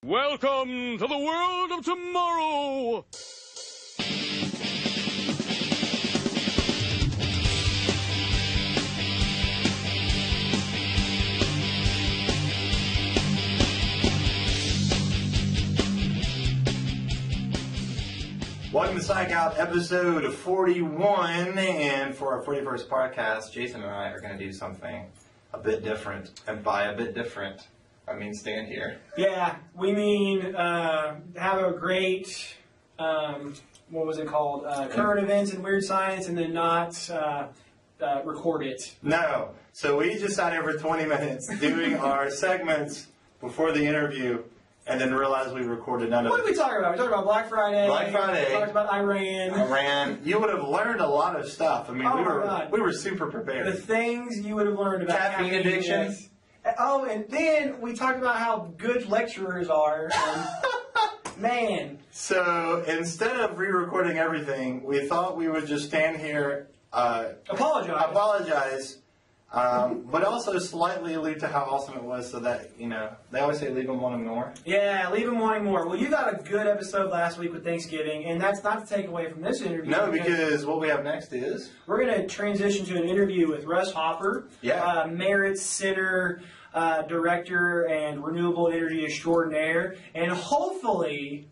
Welcome to the world of tomorrow! Welcome to Psych Out episode 41, and for our 41st podcast, Jason and I are going to do something a bit different, and by a bit different, I mean stand here. Yeah, we mean have a great, what was it called, current events and weird science, and then not record it. No, so we just sat here for 20 minutes doing our segments before the interview, and then realized we recorded none of it. What did we talk about? We talked about Black Friday. Black Friday. We talked about Iran. You would have learned a lot of stuff. I mean, we were super prepared. The things you would have learned about caffeine addiction. Yes. Oh, and then we talked about how good lecturers are. Man. So instead of re-recording everything, we thought we would just stand here, apologize, but also slightly allude to how awesome it was, so that, you know, they always say leave them wanting more. Yeah, leave them wanting more. Well, you got a good episode last week with Thanksgiving, and that's not to take away from this interview. No, because what we have next is... We're going to transition to an interview with Russ Hopper, Merit Center Director and Renewable Energy Extraordinaire, and hopefully...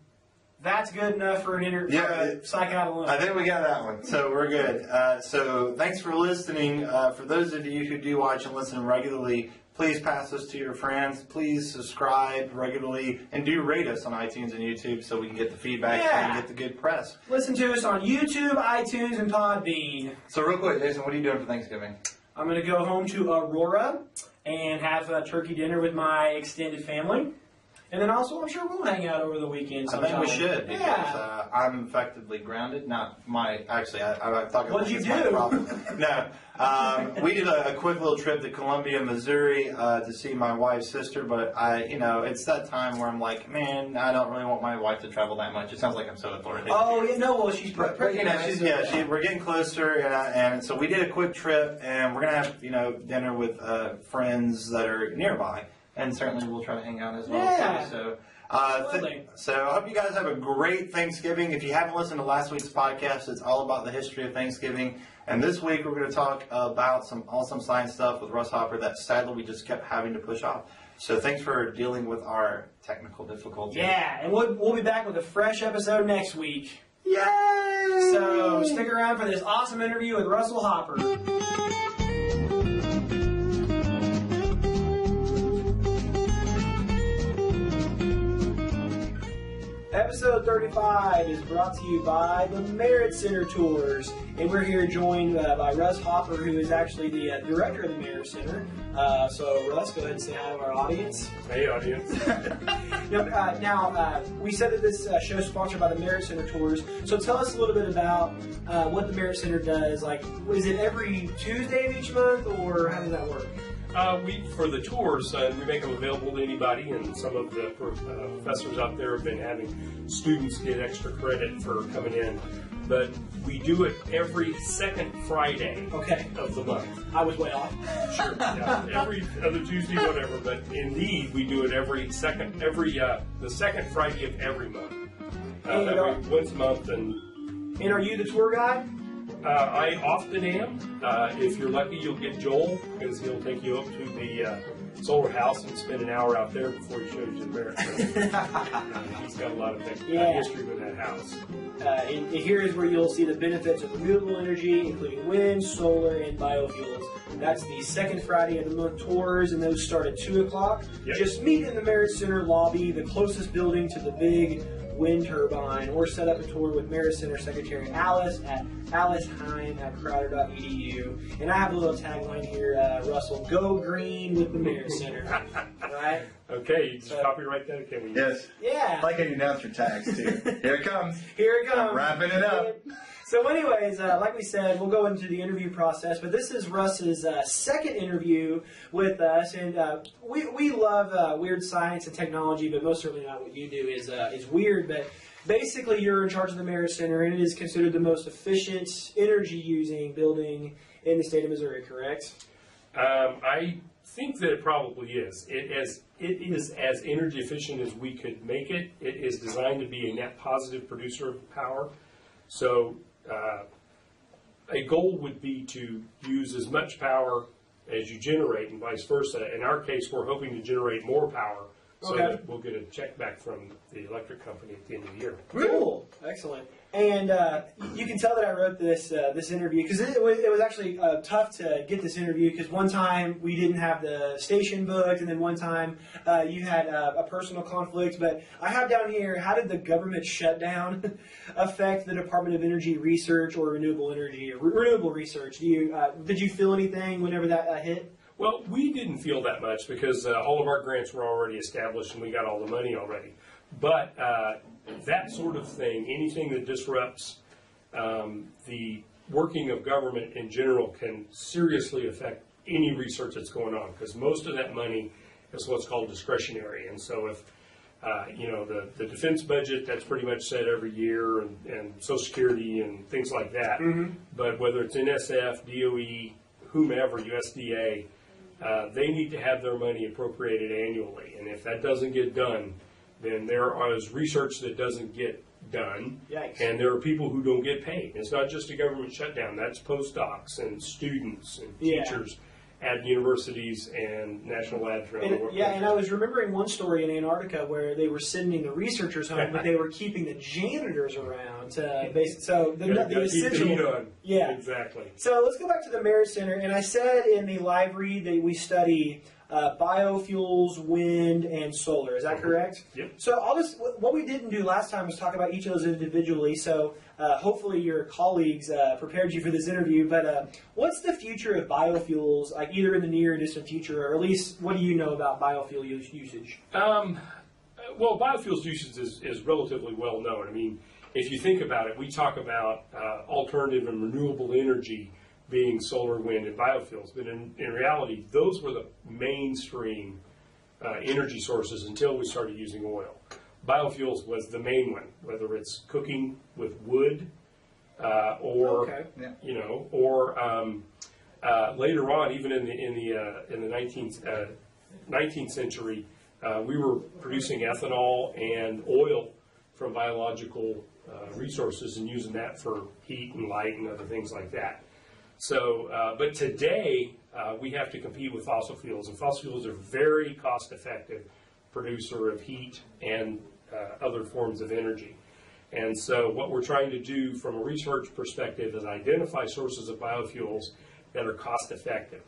that's good enough for an interview. Yeah, Psych Out alone. I think we got that one, so we're good. So thanks for listening. For those of you who do watch and listen regularly, please pass this to your friends. Please subscribe regularly, and do rate us on iTunes and YouTube so we can get the feedback and get the good press. Listen to us on YouTube, iTunes, and Podbean. So real quick, Jason, what are you doing for Thanksgiving? I'm going to go home to Aurora and have a turkey dinner with my extended family. And then also, I'm sure we'll hang out over the weekend sometime. I think we should, because I'm effectively grounded. Not my, actually, I thought What'd you do? my problem. No, we did a quick little trip to Columbia, Missouri to see my wife's sister, but it's that time where I'm like, man, I don't really want my wife to travel that much. It sounds like I'm so authoritative. Oh, yeah, no, well, she's pregnant. We're getting closer, and so we did a quick trip, and we're going to have, dinner with friends that are nearby. And certainly we'll try to hang out as well. Yeah. So I hope you guys have a great Thanksgiving. If you haven't listened to last week's podcast, it's all about the history of Thanksgiving. And this week we're going to talk about some awesome science stuff with Russ Hopper that sadly we just kept having to push off. So thanks for dealing with our technical difficulties. Yeah, and we'll be back with a fresh episode next week. Yay! So stick around for this awesome interview with Russell Hopper. Episode 35 is brought to you by the Merit Center Tours, and we're here joined by Russ Hopper, who is actually the director of the Merit Center. So, Russ, go ahead and say hi to our audience. Hey, audience. Now, we said that this show is sponsored by the Merit Center Tours, so tell us a little bit about what the Merit Center does. Like, is it every Tuesday of each month, or how does that work? For the tours, we make them available to anybody, and some of the professors out there have been having students get extra credit for coming in. But we do it every second Friday of the month. I was way off. Sure, yeah, every other Tuesday, whatever. But indeed, we do it the second Friday of every month. Once a month. And are you the tour guide? I often am. If you're lucky, you'll get Joel, because he'll take you up to the solar house and spend an hour out there before he shows you the Merit Center. He's got a lot of history with that house. And here is where you'll see the benefits of renewable energy, including wind, solar, and biofuels. That's the second Friday of the month tours, and those start at 2 o'clock. Yep. Just meet in the Merit Center lobby, the closest building to the big wind turbine, or set up a tour with Merit Center Secretary Alice at aliceheim@crowder.edu. And I have a little tagline here, Russell, go green with the Merit Center. Right? Okay, you just copyright that, can we? Yes. Yeah. I like how you announce your tags, too. Here it comes. Here it comes. I'm wrapping it up. So anyways, like we said, we'll go into the interview process, but this is Russ's second interview with us, and we love weird science and technology, but most certainly not what you do is weird, but basically you're in charge of the Merit Center, and it is considered the most efficient energy-using building in the state of Missouri, correct? I think that it probably is. It has it is as energy efficient as we could make it. It is designed to be a net positive producer of power. So a goal would be to use as much power as you generate and vice versa. In our case, we're hoping to generate more power so that we'll get a check back from the electric company at the end of the year. Cool. Excellent. And you can tell that I wrote this interview because it was actually tough to get this interview because one time we didn't have the station booked and then one time you had a personal conflict. But I have down here, how did the government shutdown affect the Department of Energy research or renewable research? Did you feel anything whenever that hit? Well, we didn't feel that much because all of our grants were already established and we got all the money already. But that sort of thing, anything that disrupts the working of government in general can seriously affect any research that's going on because most of that money is what's called discretionary. And so if, the defense budget, that's pretty much set every year and Social Security and things like that. Mm-hmm. But whether it's NSF, DOE, whomever, USDA, they need to have their money appropriated annually. And if that doesn't get done, then there is research that doesn't get done. Yikes. And there are people who don't get paid. It's not just a government shutdown. That's postdocs and students and teachers at universities and national labs around the world. Yeah, and I was remembering one story in Antarctica where they were sending the researchers home, but they were keeping the janitors around to so the essential. Keep the heat on. Yeah, exactly. So let's go back to the Merit Center, and I said in the live read that we study biofuels, wind, and solar. Is that correct? Yep. So what we didn't do last time was talk about each of those individually. So hopefully your colleagues prepared you for this interview. But what's the future of biofuels, like either in the near or distant future, or at least what do you know about biofuel usage? Well, biofuels usage is relatively well known. I mean, if you think about it, we talk about alternative and renewable energy being solar, wind, and biofuels. But in reality, those were the mainstream energy sources until we started using oil. Biofuels was the main one, whether it's cooking with wood or later on, even in the 19th century, we were producing ethanol and oil from biological resources and using that for heat and light and other things like that. So, but today we have to compete with fossil fuels, and fossil fuels are very cost-effective producer of heat and other forms of energy. And so what we're trying to do from a research perspective is identify sources of biofuels that are cost-effective.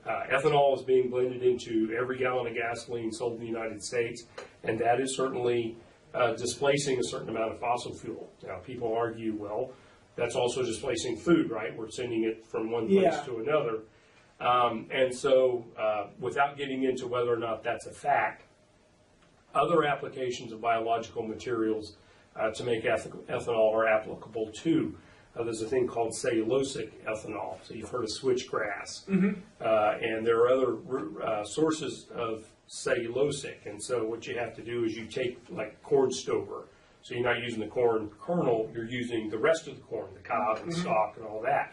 Ethanol is being blended into every gallon of gasoline sold in the United States, and that is certainly displacing a certain amount of fossil fuel. Now, people argue, well, that's also displacing food, right? We're sending it from one place to another. And so without getting into whether or not that's a fact, other applications of biological materials to make ethanol are applicable too. There's a thing called cellulosic ethanol. So you've heard of switchgrass. Mm-hmm. And there are other sources of cellulosic. And so what you have to do is you take like corn stover. So you're not using the corn kernel, you're using the rest of the corn, the cob and stalk and all that.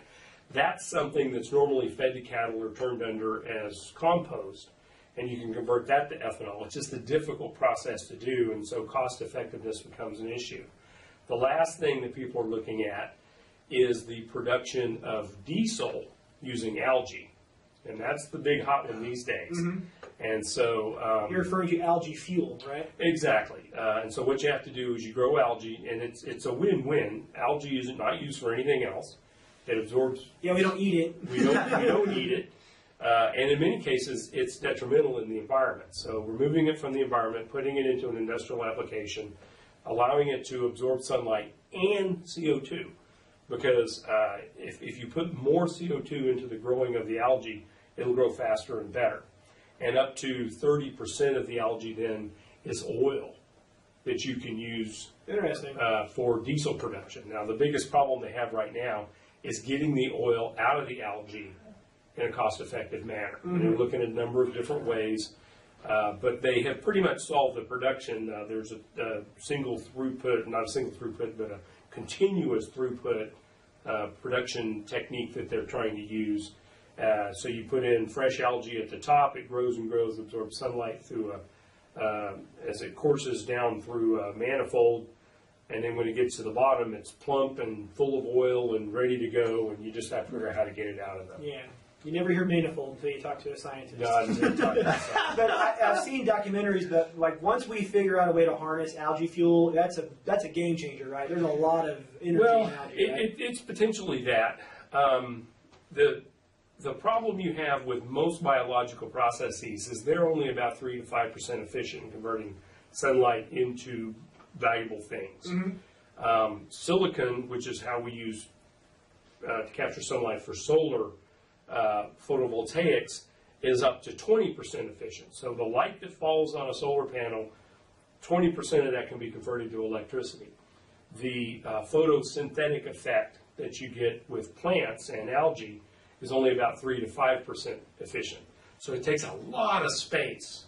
That's something that's normally fed to cattle or turned under as compost, and you can convert that to ethanol. It's just a difficult process to do, and so cost effectiveness becomes an issue. The last thing that people are looking at is the production of diesel using algae, and that's the big hot one these days. Mm-hmm. And so you're referring to algae fuel, right? Exactly. And so what you have to do is you grow algae, and it's a win-win. Algae is not used for anything else. It absorbs. Yeah, we don't eat it. We don't eat it. And in many cases, it's detrimental in the environment. So removing it from the environment, putting it into an industrial application, allowing it to absorb sunlight and CO2. Because if you put more CO2 into the growing of the algae, it'll grow faster and better. And up to 30% of the algae then is oil that you can use for diesel production. Now, the biggest problem they have right now is getting the oil out of the algae in a cost-effective manner. Mm-hmm. And they're looking at a number of different ways, but they have pretty much solved the production. There's a single throughput, not a single throughput, but a continuous throughput production technique that they're trying to use. So you put in fresh algae at the top, it grows and grows, absorbs sunlight through as it courses down through a manifold, and then when it gets to the bottom, it's plump and full of oil and ready to go, and you just have to figure out how to get it out of them. Yeah. You never hear manifold until you talk to a scientist. No, I didn't talk about that. But I've seen documentaries that, like, once we figure out a way to harness algae fuel, that's a game changer, right? There's a lot of energy Well, in algae, right? it's potentially that. The problem you have with most biological processes is they're only about 3 to 5% efficient in converting sunlight into valuable things. Silicon, which is how we use to capture sunlight for solar photovoltaics, is up to 20% efficient. So the light that falls on a solar panel, 20% of that can be converted to electricity. The photosynthetic effect that you get with plants and algae is only about 3 to 5% efficient. So it takes a lot of space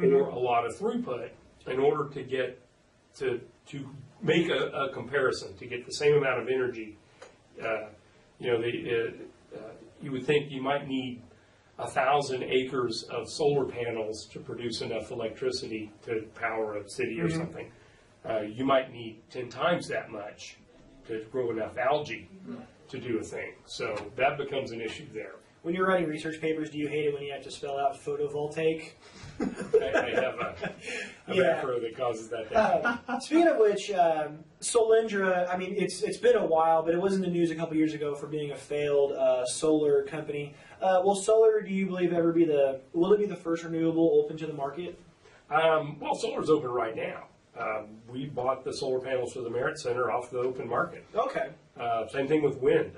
or a lot of throughput in order to get to make a comparison, to get the same amount of energy. You would think you might need 1,000 acres of solar panels to produce enough electricity to power a city or something. You might need 10 times that much to grow enough algae to do a thing. So that becomes an issue there. When you're writing research papers, do you hate it when you have to spell out photovoltaic? I have a macro that causes that to happen. Speaking of which, Solindra, I mean, it's been a while, but it was in the news a couple years ago for being a failed solar company. Will solar, do you believe, will it be the first renewable open to the market? Well, solar's open right now. We bought the solar panels for the Merit Center off the open market. Okay. Same thing with wind.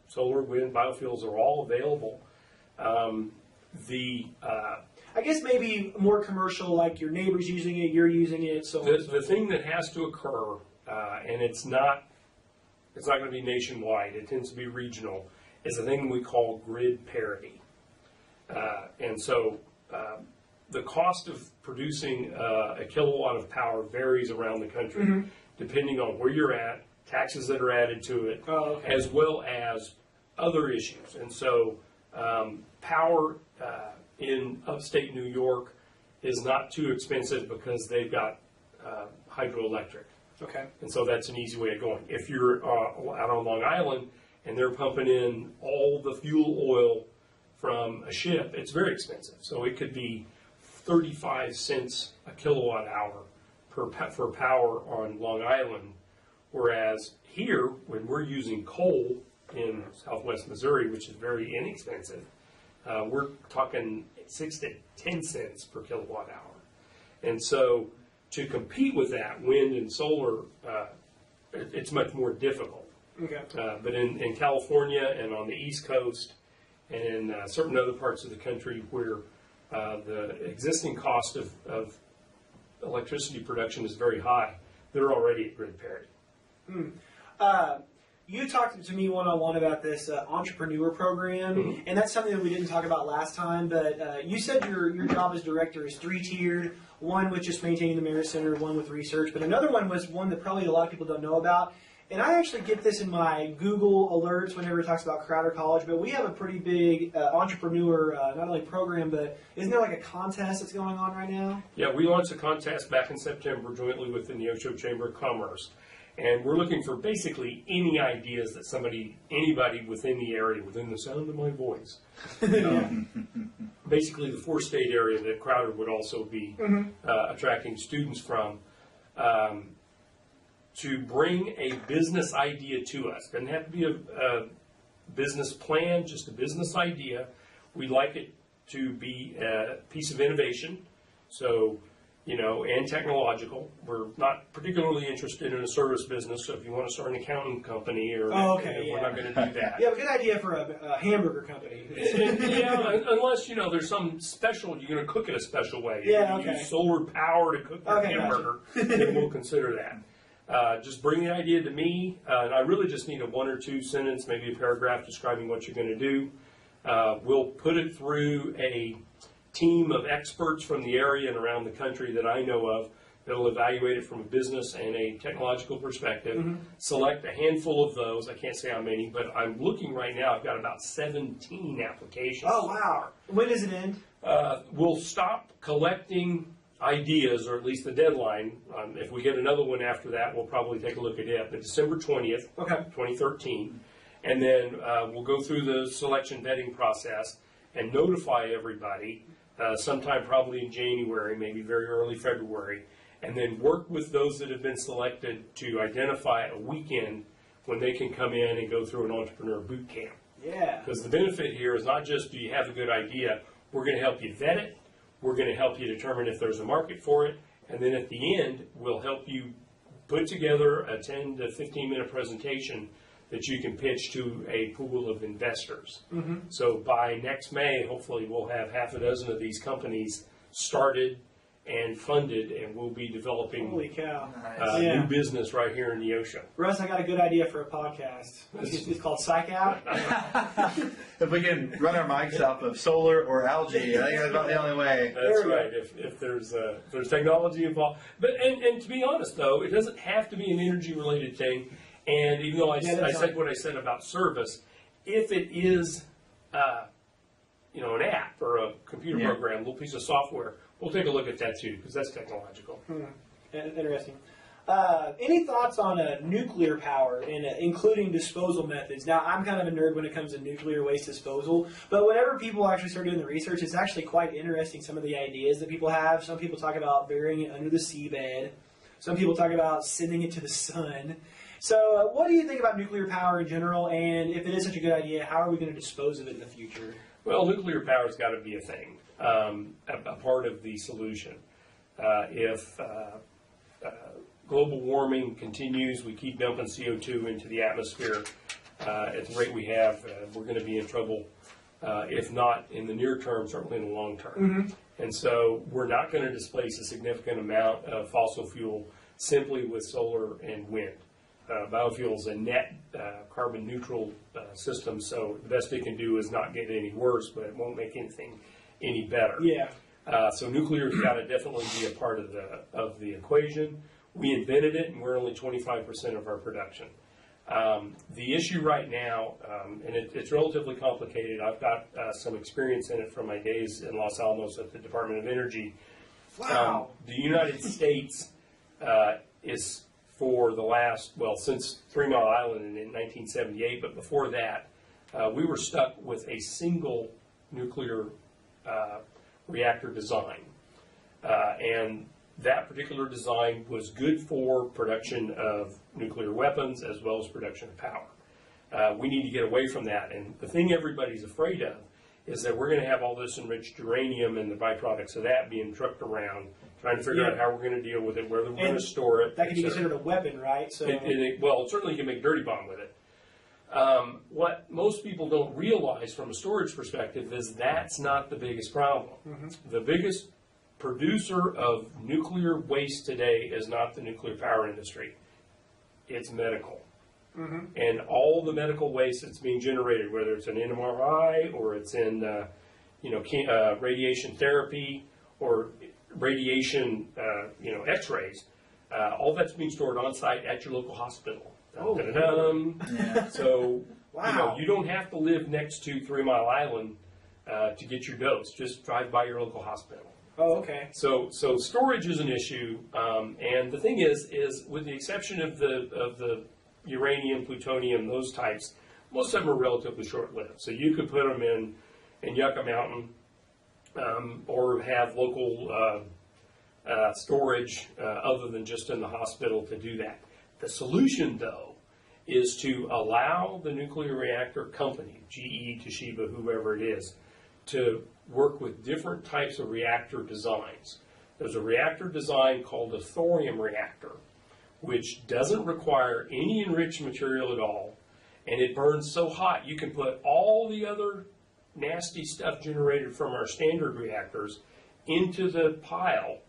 Solar, wind, biofuels are all available. I guess maybe more commercial, like your neighbor's using it, you're using it. So the thing that has to occur, and it's not going to be nationwide. It tends to be regional. Is a thing we call grid parity, and so the cost of producing a kilowatt of power varies around the country, depending on where you're at, taxes that are added to it, as well as other issues. And so power in upstate New York is not too expensive because they've got hydroelectric. Okay. And so that's an easy way of going. If you're out on Long Island and they're pumping in all the fuel oil from a ship, it's very expensive. So it could be 35 cents a kilowatt hour for power on Long Island, whereas here, when we're using coal in southwest Missouri, which is very inexpensive, we're talking 6 to 10 cents per kilowatt hour. And so to compete with that, wind and solar, it's much more difficult. Okay. But in California and on the East Coast and in certain other parts of the country where the existing cost of electricity production is very high, they're already at grid parity. You talked to me one-on-one about this entrepreneur program, and that's something that we didn't talk about last time, but you said your job as director is 3-tiered, one with just maintaining the Merit Center, one with research, but another one was one that probably a lot of people don't know about. And I actually get this in my Google alerts whenever it talks about Crowder College, but we have a pretty big entrepreneur, not only program, but isn't there like a contest that's going on right now? Yeah, we launched a contest back in September jointly with the Neosho Chamber of Commerce. And we're looking for basically any ideas that anybody within the area, within the sound of my voice, basically the 4-state area that Crowder would also be attracting students from, to bring a business idea to us. Doesn't have to be a business plan, just a business idea. We'd like it to be a piece of innovation, and technological. We're not particularly interested in a service business, so if you want to start an accounting company, we're not going to do that. You have a good idea for a hamburger company. Unless, there's some special, you're going to cook it a special way. Yeah, you use solar power to cook your hamburger, then we'll consider that. Just bring the idea to me, and I really just need a 1 or 2 sentence, maybe a paragraph describing what you're going to do. We'll put it through a team of experts from the area and around the country that I know of that will evaluate it from a business and a technological perspective, select a handful of those. I can't say how many, but I'm looking right now. I've got about 17 applications. Oh, wow. When does it end? We'll stop collecting ideas, or at least the deadline. If we get another one after that, we'll probably take a look at it. But December 20th, 2013. And then we'll go through the selection vetting process and notify everybody sometime probably in January, maybe very early February, and then work with those that have been selected to identify a weekend when they can come in and go through an entrepreneur boot camp. Yeah. Because the benefit here is not just do you have a good idea, we're going to help you vet it, we're going to help you determine if there's a market for it, and then at the end, we'll help you put together a 10 to 15 minute presentation that you can pitch to a pool of investors. So by next May, hopefully we'll have half a dozen of these companies started and funded, and we'll be developing Holy cow. new business right here in Neosho. Russ, I got a good idea for a podcast. It's called Psych Out. If we can run our mics off of solar or algae, I think that's about the only way. That's right. If there's technology involved, but and to be honest though, it doesn't have to be an energy related thing. And even though I said what I said about service, if it is an app or a computer program, a little piece of software, we'll take a look at that too, because that's technological. Interesting. Any thoughts on nuclear power and including disposal methods? Now, I'm kind of a nerd when it comes to nuclear waste disposal, but whenever people actually start doing the research, it's actually quite interesting, some of the ideas that people have. Some people talk about burying it under the seabed. Some people talk about sending it to the sun. So what do you think about nuclear power in general, and if it is such a good idea, how are we going to dispose of it in the future? Well, nuclear power's got to be a thing, a part of the solution. If global warming continues, we keep dumping CO2 into the atmosphere at the rate we have, we're going to be in trouble, if not in the near term, certainly in the long term. And so we're not going to displace a significant amount of fossil fuel simply with solar and wind. Biofuels a net carbon neutral system, so the best it can do is not get any worse, but it won't make anything any better. Yeah. So nuclear's got to definitely be a part of the equation. We invented it, and we're only 25% of our production. The issue right now, and it's relatively complicated. I've got some experience in it from my days in Los Alamos at the Department of Energy. Wow. The United States is for the last, since 3 Mile Island in 1978, but before that, we were stuck with a single nuclear reactor design. And that particular design was good for production of nuclear weapons as well as production of power. We need to get away from that. And the thing everybody's afraid of is that we're going to have all this enriched uranium and the byproducts of that being trucked around, trying to figure out how we're going to deal with it, where we're going to store it. That can be considered a weapon, right? So Certainly you can make dirty bomb with it. What most people don't realize from a storage perspective is that's not the biggest problem. The biggest producer of nuclear waste today is not the nuclear power industry. It's medical. And all the medical waste that's being generated, whether it's an MRI or it's in radiation therapy or radiation X-rays, all that's being stored on site at your local hospital. So you don't have to live next to 3 Mile Island to get your dose. Just drive by your local hospital. Oh, okay. So storage is an issue, and the thing is with the exception of the uranium, plutonium, those types, most of them are relatively short-lived. So you could put them in Yucca Mountain, or have local storage other than just in the hospital to do that. The solution, though, is to allow the nuclear reactor company, GE, Toshiba, whoever it is, to work with different types of reactor designs. There's a reactor design called a thorium reactor, which doesn't require any enriched material at all, and it burns so hot you can put all the other nasty stuff generated from our standard reactors into the pile,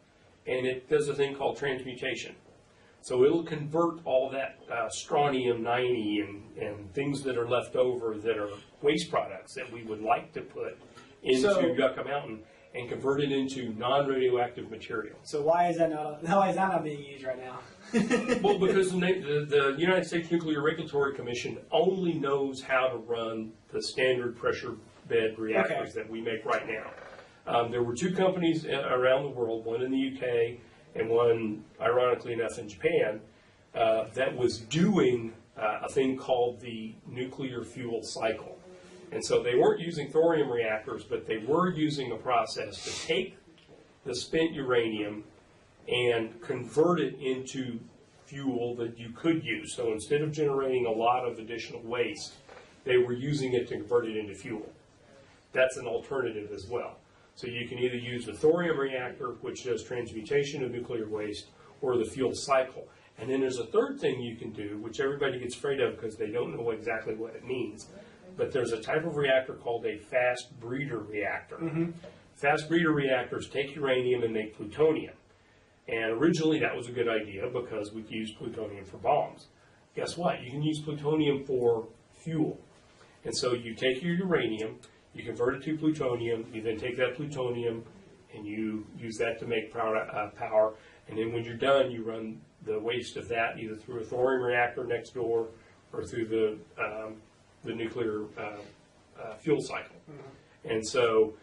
and it does a thing called transmutation. So it'll convert all that strontium-90 and things that are left over that are waste products that we would like to put into Yucca Mountain and convert it into non-radioactive material. So why is that not being used right now? Well, because the United States Nuclear Regulatory Commission only knows how to run the standard pressure bed reactors that we make right now. There were two companies around the world, one in the UK and one, ironically enough, in Japan, that was doing a thing called the nuclear fuel cycle. And so they weren't using thorium reactors, but they were using a process to take the spent uranium and convert it into fuel that you could use. So instead of generating a lot of additional waste, they were using it to convert it into fuel. That's an alternative as well. So you can either use the thorium reactor, which does transmutation of nuclear waste, or the fuel cycle. And then there's a third thing you can do, which everybody gets afraid of because they don't know exactly what it means. But there's a type of reactor called a fast breeder reactor. Mm-hmm. Fast breeder reactors take uranium and make plutonium. And originally that was a good idea because we could use plutonium for bombs. Guess what? You can use plutonium for fuel. And so you take your uranium, you convert it to plutonium, you then take that plutonium and you use that to make power. And then when you're done, you run the waste of that either through a thorium reactor next door or through the nuclear fuel cycle. Mm-hmm. And so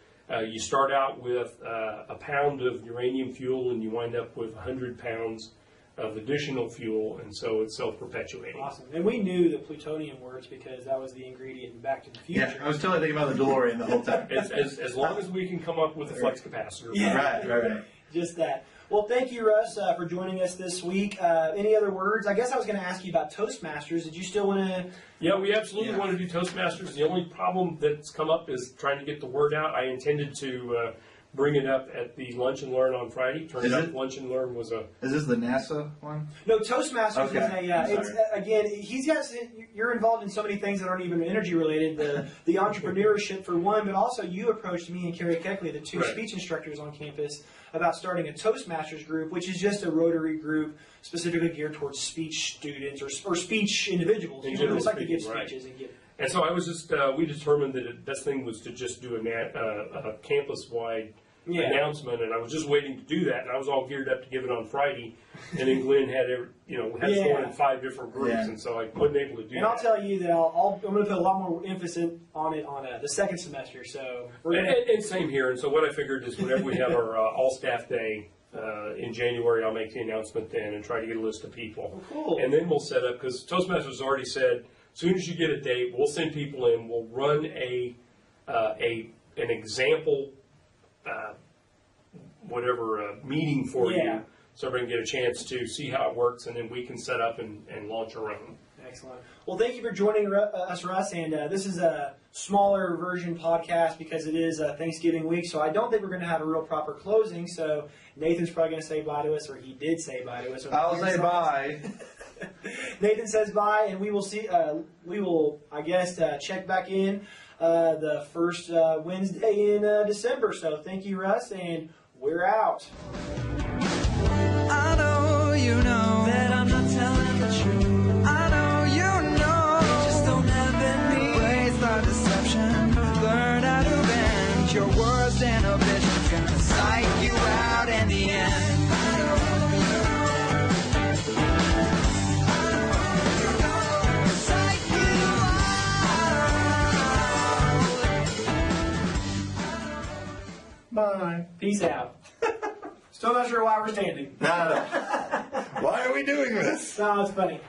you start out with a pound of uranium fuel and you wind up with 100 pounds of additional fuel, and so it's self-perpetuating. Awesome. And we knew that plutonium works because that was the ingredient in Back to the Future. Yeah, I was totally thinking about the DeLorean the whole time. As long as we can come up with a flux capacitor. Yeah. Right. Just that. Well, thank you, Russ, for joining us this week. Any other words? I guess I was going to ask you about Toastmasters. Did you still want to? Yeah, we absolutely want to do Toastmasters. The only problem that's come up is trying to get the word out. I intended to bring it up at the Lunch and Learn on Friday. Turns out Lunch and Learn was a... Is this the NASA one? No, Toastmasters is a... again, you're involved in so many things that aren't even energy related. The entrepreneurship for one, but also you approached me and Carrie Keckley, the two speech instructors on campus, about starting a Toastmasters group, which is just a Rotary group specifically geared towards speech students or speech individuals. In People general just like to give speaking, speeches and give. And so I was just, we determined that the best thing was to just do a campus-wide announcement, and I was just waiting to do that, and I was all geared up to give it on Friday, and then Glenn had, stored in 5 different groups, and so I wasn't able to do that. And I'll tell you that I'm going to put a lot more emphasis on it on the second semester, so we're going to... And same here, and so what I figured is whenever we have our all-staff day, in January, I'll make the announcement then and try to get a list of people. Oh, cool. And then we'll set up, because Toastmasters already said, as soon as you get a date, we'll send people in. We'll run an example, meeting for you, so everybody can get a chance to see how it works, and then we can set up and launch our own. Excellent. Well, thank you for joining us, Russ. And this is a smaller version podcast because it is Thanksgiving week, so I don't think we're going to have a real proper closing. So Nathan's probably going to say bye to us, or he did say bye to us. I'll say bye. Nathan says bye, and we will see. We will, I guess, check back in the first Wednesday in December. So thank you, Russ, and we're out. I know you know that I'm not telling the truth. I know you know, just don't have any ways of deception. Learn how to bend your worst inhibitions. Gonna psych you out in the end. Bye. Peace out. Still not sure why we're standing. No. Why are we doing this? No, it's funny.